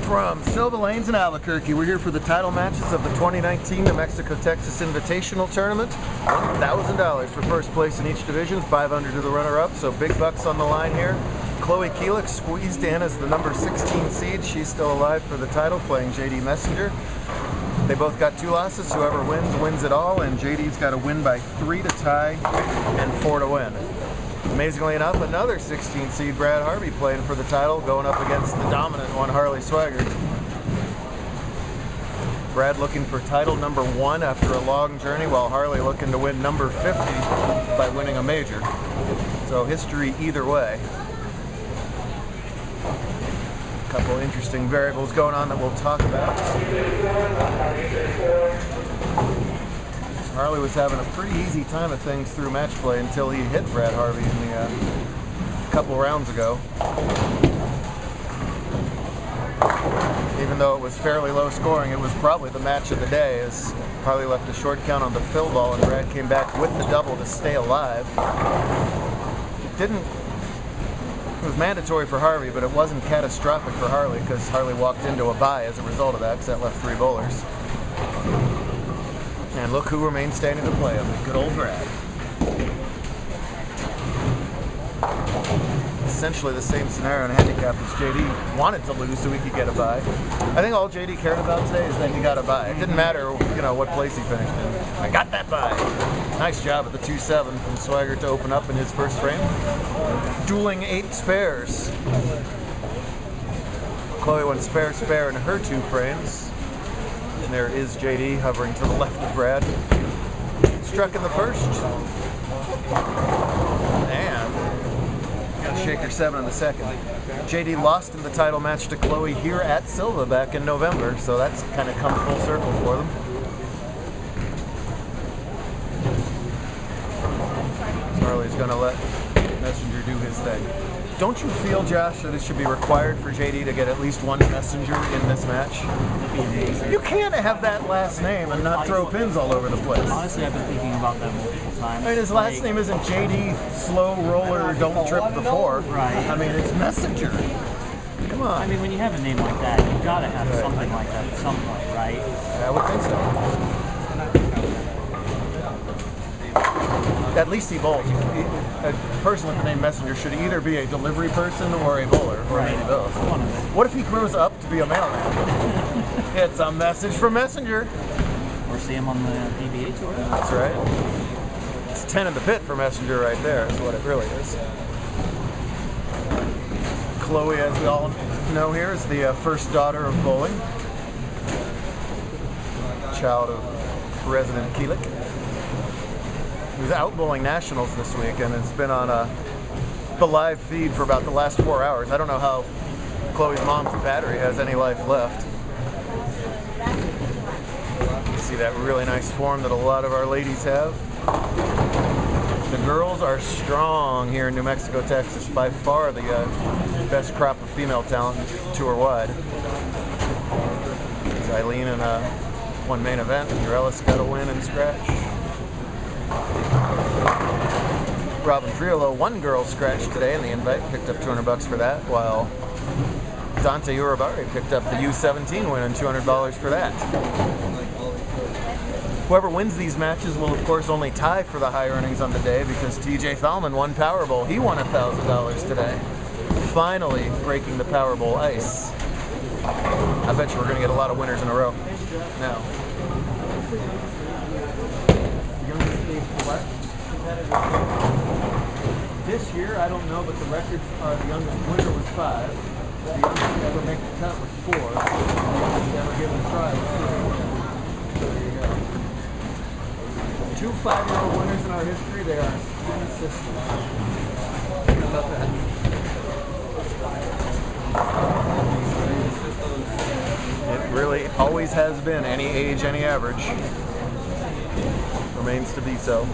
from Silva Lanes in Albuquerque. We're here for the title matches of the 2019 New Mexico TX Invitational Tournament. $1,000 for first place in each division, $500 to the runner-up, so big bucks on the line here. Chloe Keelich squeezed in as the number 16 seed. She's still alive for the title, playing JD Messenger. They both got 2 losses. Whoever wins, wins it all, and JD's got to win by 3 to tie and 4 to win. Amazingly enough, another 16 seed Brad Harvey playing for the title, going up against the dominant one, Harley Swaggart. Brad looking for title number 1 after a long journey, while Harley looking to win number 50 by winning a major. So history either way. A couple interesting variables going on that we'll talk about. Harley was having a pretty easy time of things through match play until he hit Brad Harvey in the couple rounds ago. Even though it was fairly low scoring, it was probably the match of the day, as Harley left a short count on the fill ball and Brad came back with the double to stay alive. It was mandatory for Harvey, but it wasn't catastrophic for Harley because Harley walked into a bye as a result of that, because that left 3 bowlers. And look who remains standing to play him, good old Brad. Essentially the same scenario and handicap as JD wanted to lose so he could get a bye. I think all JD cared about today is that he got a bye. It didn't matter, what place he finished in. I got that bye. Nice job at the 2-7 from Swaggart to open up in his first frame. Dueling 8 spares. Chloe went spare in her 2 frames. And there is JD hovering to the left of Brad. Struck in the first. And got a shaker 7 in the second. JD lost in the title match to Chloe here at Silva back in November, so that's kind of come full circle for them. Harley's going to let Messenger do his thing. Don't you feel, Josh, that it should be required for JD to get at least 1 messenger in this match? You can't have that last name and not throw pins all over the place. Honestly, I've been thinking about that multiple times. I mean, his last name isn't JD Slow Roller Don't Trip the 4. Right. I mean, it's Messenger. Come on. I mean, when you have a name like that, you've got to have something like that at some point, right? I would think so. At least he bowls. A person with the name Messenger should either be a delivery person or a bowler, or maybe both. What if he grows up to be a mailman? It's a message from Messenger. Or see him on the PBA tour. That's right. It's 10 in the pit for Messenger right there, is what it really is. Chloe, as we all know here, is the first daughter of bowling. Child of resident Keelich. He was out bowling nationals this week, and it's been on the live feed for about the last 4 hours. I don't know how Chloe's mom's battery has any life left. You see that really nice form that a lot of our ladies have. The girls are strong here in New Mexico, Texas. By far the best crop of female talent tour-wide. It's Eileen in one main event, and Ellis got a win and scratch. Robin Triolo, 1 girl scratched today in the invite, picked up $200 for that, while Dante Urabari picked up the U17 win and $200 for that. Whoever wins these matches will, of course, only tie for the high earnings on the day, because TJ Thalman won Powerball. He won $1,000 today. Finally breaking the Powerball ice. I bet you we're going to get a lot of winners in a row now. This year, I don't know, but the records are the youngest winner was 5. The youngest to ever make the cut was 4. The youngest to ever give it a try was 3. There you go. 2 5-year-old winners in our history. They are twin sisters. How about that? It really always has been. Any age, any average. Remains to be so.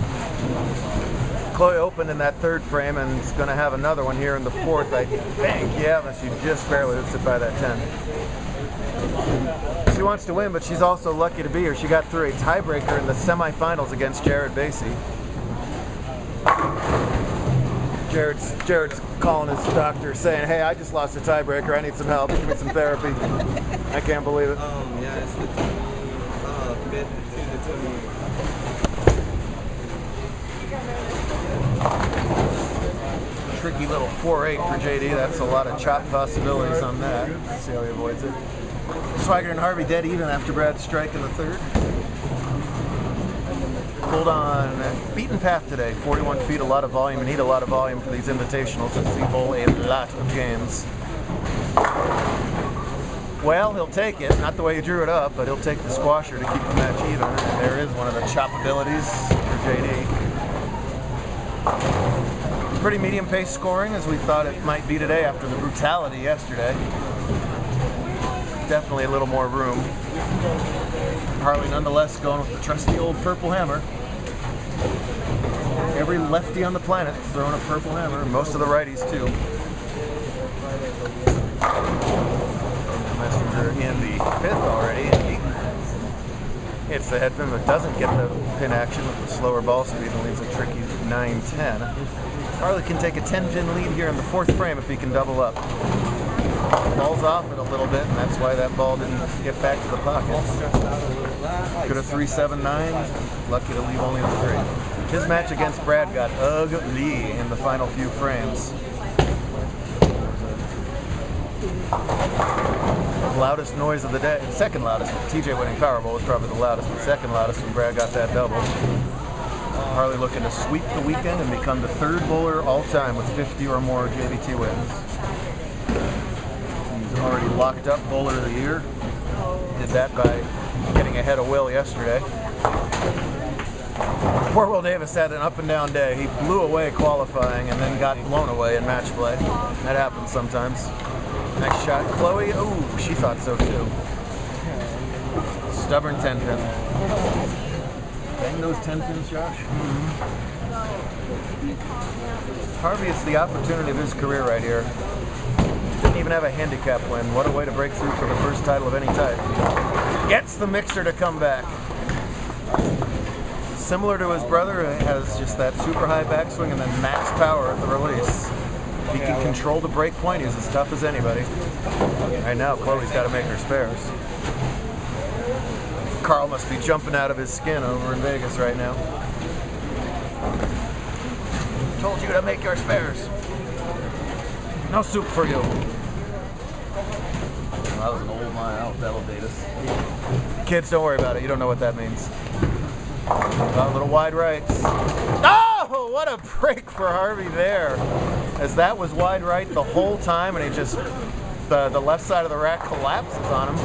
Chloe opened in that 3rd frame and is going to have another one here in the 4th, I think. Yeah, but she just barely hits it by that 10. She wants to win, but she's also lucky to be here. She got through a tiebreaker in the semifinals against Jared Basie. Jared's calling his doctor saying, hey, I just lost a tiebreaker. I need some help. Give me some therapy. I can't believe it. Yeah, it's the bit between the tummy. Tricky little 4-8 for JD. That's a lot of chop possibilities on that. Let's see how he avoids it. Swigert and Harvey dead even after Brad's strike in the third. Pulled on beaten path today, 41 feet, a lot of volume. You need a lot of volume for these invitationals since they bowl a lot of games. Well, he'll take it. Not the way he drew it up, but he'll take the squasher to keep the match even. And there is one of the chop abilities for JD. Pretty medium pace scoring as we thought it might be today after the brutality yesterday. Definitely a little more room. Harley nonetheless going with the trusty old purple hammer. Every lefty on the planet throwing a purple hammer, most of the righties too. Messenger in the fifth already, and he hits the head pin but doesn't get the pin action with the slower ball speed and leaves a tricky 9-10. Harley can take a 10-pin lead here in the fourth frame if he can double up. Ball's off it a little bit, and that's why that ball didn't get back to the pocket. Could have 3-7-9, lucky to leave only the 3. His match against Brad got ugly in the final few frames. Loudest noise of the day, second loudest. TJ winning Powerball was probably the loudest, but second loudest when Brad got that double. Harley looking to sweep the weekend and become the third bowler all time with 50 or more JBT wins. He's already locked up bowler of the year. Did that by getting ahead of Will yesterday. Poor Will Davis had an up and down day. He blew away qualifying and then got blown away in match play. That happens sometimes. Nice shot, Chloe. Oh, she thought so too. Stubborn 10-pin. Bang those 10 pins, Josh. Harvey, it's the opportunity of his career right here. Didn't even have a handicap win. What a way to break through for the first title of any type. Gets the mixer to come back. Similar to his brother, has just that super high backswing and then max power at the release. He can control the break point. He's as tough as anybody. Right now, Chloe's got to make her spares. Carl must be jumping out of his skin over in Vegas right now. Told you to make your spares. No soup for you. Well, that was an old line. That'll date us. Kids, don't worry about it. You don't know what that means. A little wide right. Oh, what a break for Harvey there. As that was wide right the whole time, and he just, the left side of the rack collapses on him.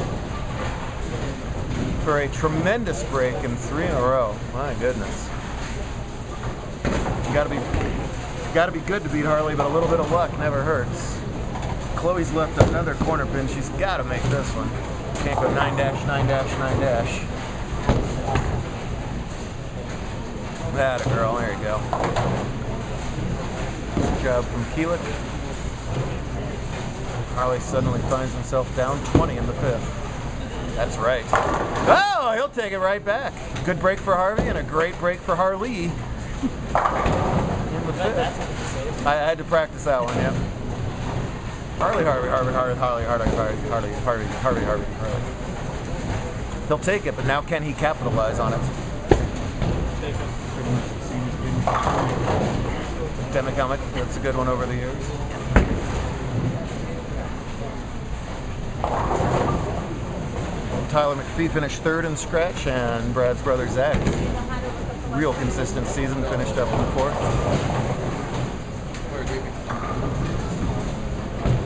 For a tremendous break in 3 in a row. My goodness. You gotta be good to beat Harley, but a little bit of luck never hurts. Chloe's left another corner pin. She's gotta make this one. Can't go 9-, 9-, 9-. That a girl, there you go. Good job from Keelik. Harley suddenly finds himself down 20 in the fifth. That's right. Oh, he'll take it right back. Good break for Harvey and a great break for Harley in the fifth. I had to practice that one, yeah. Harley. He'll take it, but now can he capitalize on it? Demicomic, that's a good one over the years. Tyler McPhee finished third in scratch, and Brad's brother Zach, real consistent season, finished up in the fourth.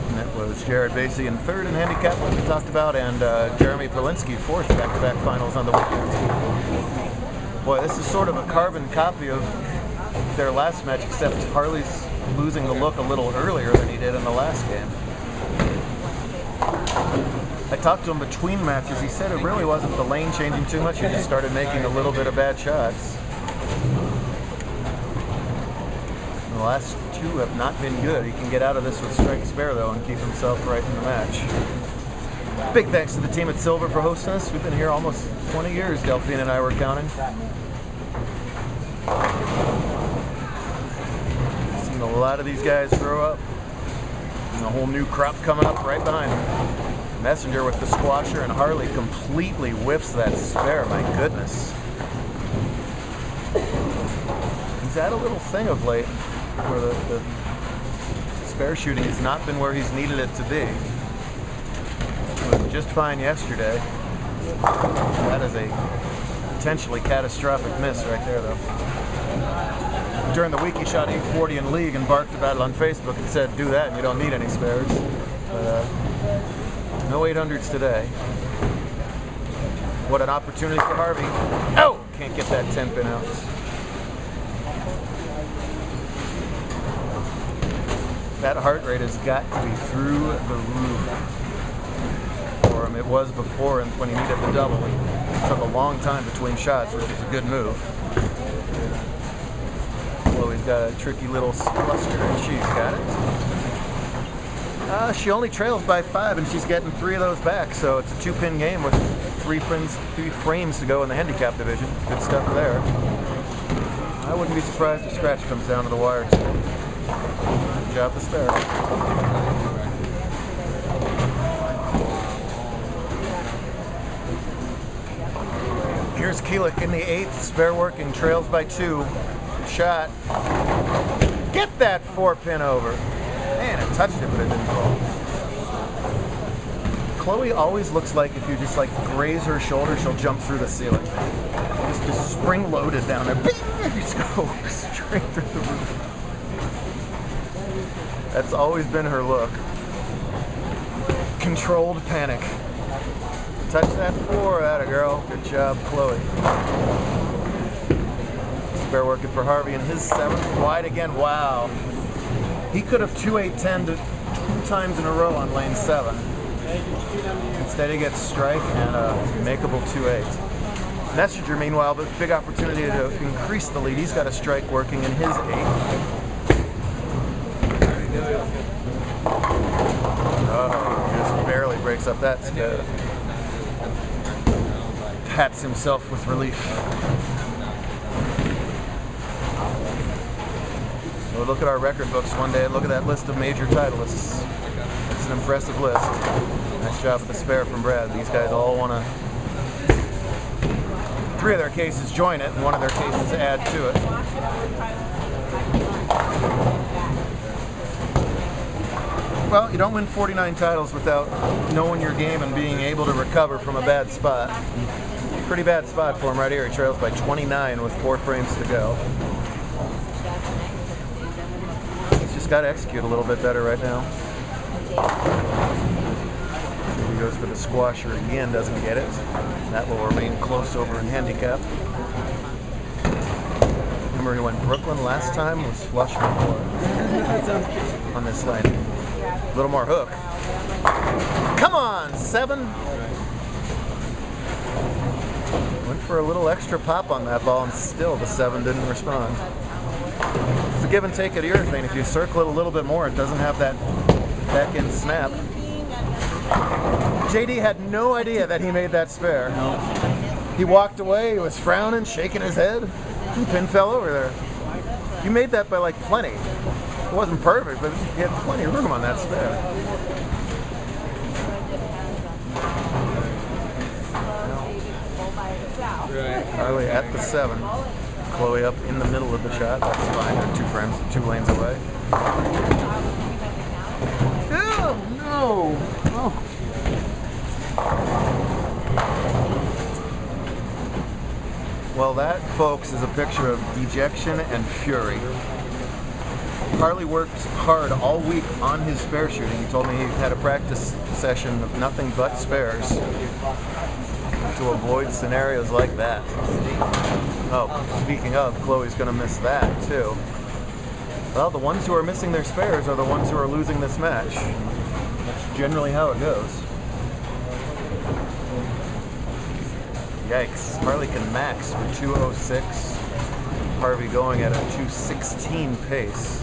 And that was Jared Basie in third in handicap, like we talked about, and Jeremy Polinsky fourth, back-to-back finals on the weekend. Boy, this is sort of a carbon copy of their last match, except Harley's losing the look a little earlier than he did in the last game. I talked to him between matches. He said it really wasn't the lane changing too much. He just started making a little bit of bad shots. The last two have not been good. He can get out of this with strike spare, though, and keep himself right in the match. Big thanks to the team at Silver for hosting us. We've been here almost 20 years, Delphine and I were counting. Seen a A lot of these guys grow up, and a whole new crop coming up right behind them. Messenger with the squasher, and Harley completely whiffs that spare. My goodness. He's had a little thing of late where the spare shooting has not been where he's needed it to be. It was just fine yesterday. That is a potentially catastrophic miss right there, though. During the week, he shot 840 in league and barked about it on Facebook and said, do that and you don't need any spares. But, no 800s today. What an opportunity for Harvey. Oh! Can't get that 10 pin out. That heart rate has got to be through the roof for him. It was before when he needed the double. It took a long time between shots, which is a good move. Chloe's got a tricky little cluster, and she's got it. She only trails by 5, and she's getting 3 of those back, so it's a 2-pin game with 3 frames to go in the handicap division. Good stuff there. I wouldn't be surprised if Scratch comes down to the wire too. Good job, the spare. Here's Keelik in the 8th, spare working, trails by 2. Good shot. Get that 4-pin over. Man, it touched it, but it didn't fall. Chloe always looks like if you just like graze her shoulder, she'll jump through the ceiling. Just spring loaded down there. Bing! You just go straight through the roof. That's always been her look. Controlled panic. Touch that 4, atta girl. Good job, Chloe. Spare working for Harvey in his 7th. Wide again, wow. He could have 2-8-10 2 times in a row on lane 7. Instead he gets strike and a makeable 2-8. Messenger, meanwhile, the big opportunity to increase the lead. He's got a strike working in his 8th. Oh, he just barely breaks up that spare. Pats himself with relief. We'll look at our record books one day and look at that list of major titleists. It's an impressive list. Nice job with the spare from Brad. These guys all want to... 3 of their cases join it, and 1 of their cases add to it. Well, you don't win 49 titles without knowing your game and being able to recover from a bad spot. Pretty bad spot for him right here. He trails by 29 with 4 frames to go. Got to execute a little bit better right now. He goes for the squasher again, doesn't get it. That will remain close over in handicap. Remember when Brooklyn last time was flush before on this lane. A little more hook. Come on, 7. Went for a little extra pop on that ball and still the 7 didn't respond. It's a give and take at urethane. If you circle it a little bit more, it doesn't have that back end snap. JD had no idea that he made that spare. No. He walked away, he was frowning, shaking his head. The pin fell over there. You made that by like plenty. It wasn't perfect, but he had plenty of room on that spare. Harley at the 7. Chloe up in the middle of the shot. That's fine. They're 2 frames, 2 lanes away. Oh, no! Oh. Well, that, folks, is a picture of dejection and fury. Harley worked hard all week on his spare shooting. He told me he had a practice session of nothing but spares to avoid scenarios like that. Oh, speaking of, Chloe's going to miss that too. Well, the ones who are missing their spares are the ones who are losing this match. That's generally how it goes. Yikes. Harley can max for 206. Harvey going at a 216 pace.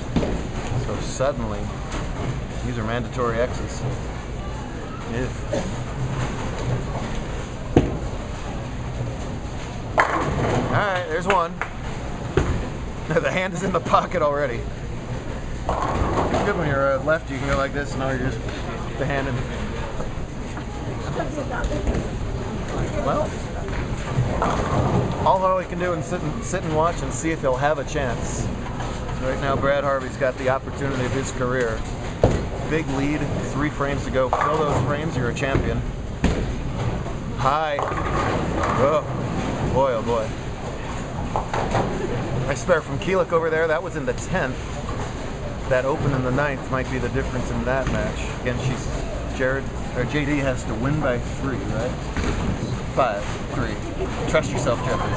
So suddenly, these are mandatory X's. Alright, there's one. The hand is in the pocket already. good when you're left. You can go like this, and now you're just the hand. Well, all Harley can do is sit and watch and see if he'll have a chance. Right now, Brad Harvey's got the opportunity of his career. Big lead, 3 frames to go. Fill those frames, you're a champion. High. Oh, boy, oh boy. Nice spare from Keelik over there. That was in the 10th. That open in the 9th might be the difference in that match. Again, JD has to win by 3, right? 5, 3. Trust yourself, Jeffrey.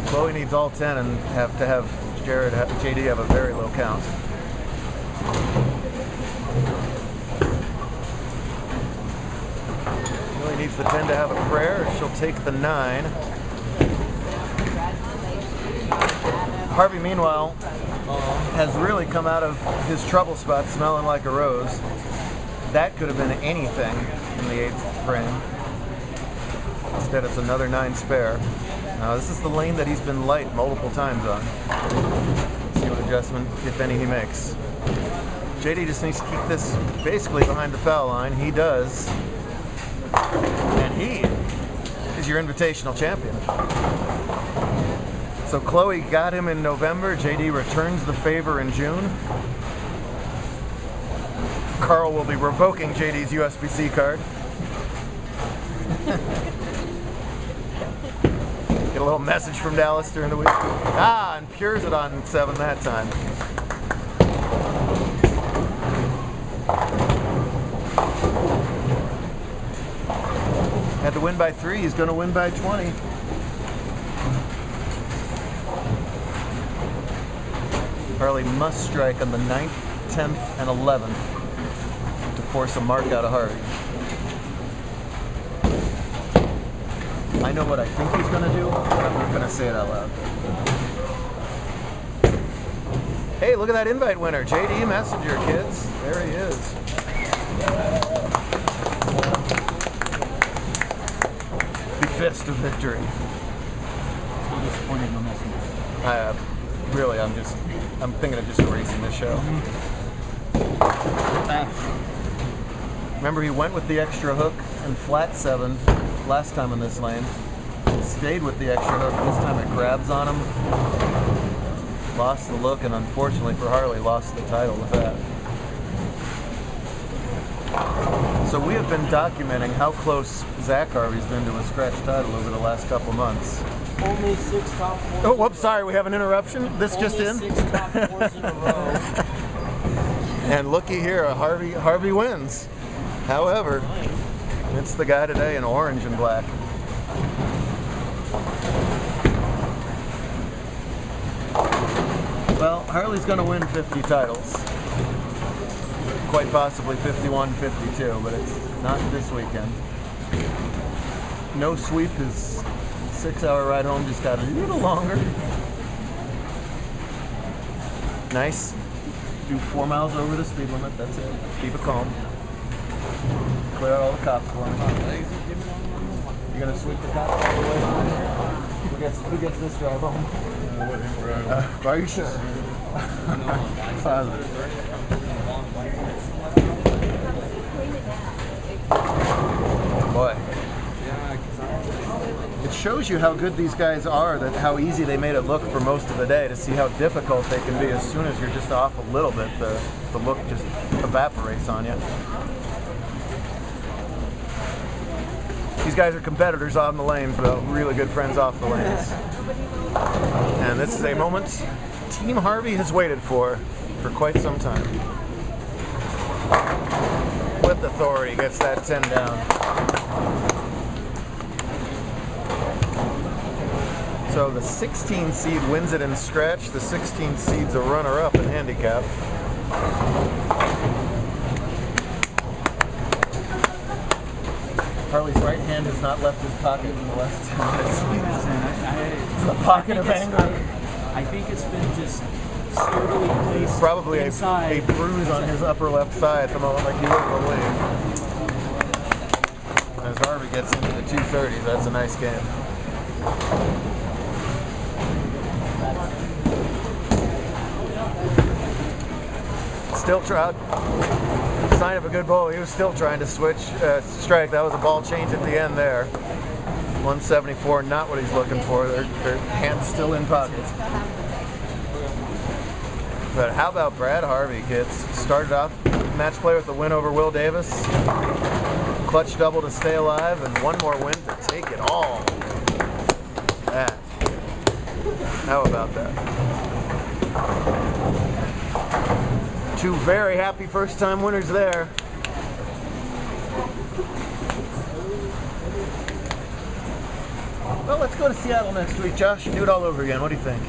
3. Chloe needs all 10 and have to have JD have a very low count. Chloe needs the 10 to have a prayer. She'll take the 9. Harvey, meanwhile, has really come out of his trouble spot smelling like a rose. That could have been anything in the 8th frame. Instead, it's another 9 spare. Now, this is the lane that he's been light multiple times on. Let's see what adjustment, if any, he makes. JD just needs to keep this basically behind the foul line. He does. And he is your invitational champion. So Chloe got him in November. JD returns the favor in June. Carl will be revoking JD's USBC card. Get a little message from Dallas during the week. Ah, and Pures it on 7 that time. Had to win by 3. He's going to win by 20. Harley must strike on the 9th, 10th, and 11th to force a mark out of Harvey. I know what I think he's going to do, but I'm not going to say it out loud. Hey, look at that invite winner, JD Messenger, kids. There he is. The fist of victory. So disappointed in the Messenger. Really, I'm thinking of just erasing this show. Remember, he went with the extra hook and flat 7 last time in this lane. Stayed with the extra hook. This time it grabs on him. Lost the look, and unfortunately for Harley, lost the title with that. So we have been documenting how close Zach Harvey's been to a scratch title over the last couple months. Only 6 top 4. Oh, whoops, sorry, we have an interruption. This Only just in. 6 top 4s in a row. And looky here, Harvey wins. However, it's the guy today in orange and black. Well, Harley's going to win 50 titles. Quite possibly 51, 52, but it's not this weekend. No sweep. His 6-hour ride home just got a little longer. Nice. Do 4 miles over the speed limit, that's it. Keep it calm. Clear out all the cops for me. You gonna sweep the cops all the way? Who gets this drive home? Are you sure? Positive. Boy. It shows you how good these guys are, that how easy they made it look for most of the day, to see how difficult they can be. As soon as you're just off a little bit, the look just evaporates on you. These guys are competitors on the lanes, but really good friends off the lanes. And this is a moment Team Harvey has waited for quite some time. With authority, gets that 10 down. So the 16 seed wins it in scratch. The 16 seed's a runner-up in handicap. Harley's right hand has not left his pocket in the last 2 minutes. It's the pocket of anger. I think it's been just sturdily placed Probably a bruise on his upper left thigh at the moment, like you wouldn't believe. As Harvey gets into the 230s, that's a nice game. Still trying. Sign of a good bowler. He was still trying to switch strike. That was a ball change at the end there. 174, not what he's looking for. Their hands still in pockets. But how about Brad Harvey? Gets started off match play with a win over Will Davis. Clutch double to stay alive, and one more win to take it all. That. How about that? Two very happy first-time winners there. Well, let's go to Seattle next week, Josh, and do it all over again. What do you think?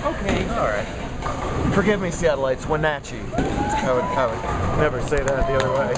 Okay. All right. Forgive me, Seattleites. Wenatchee. I would never say that the other way.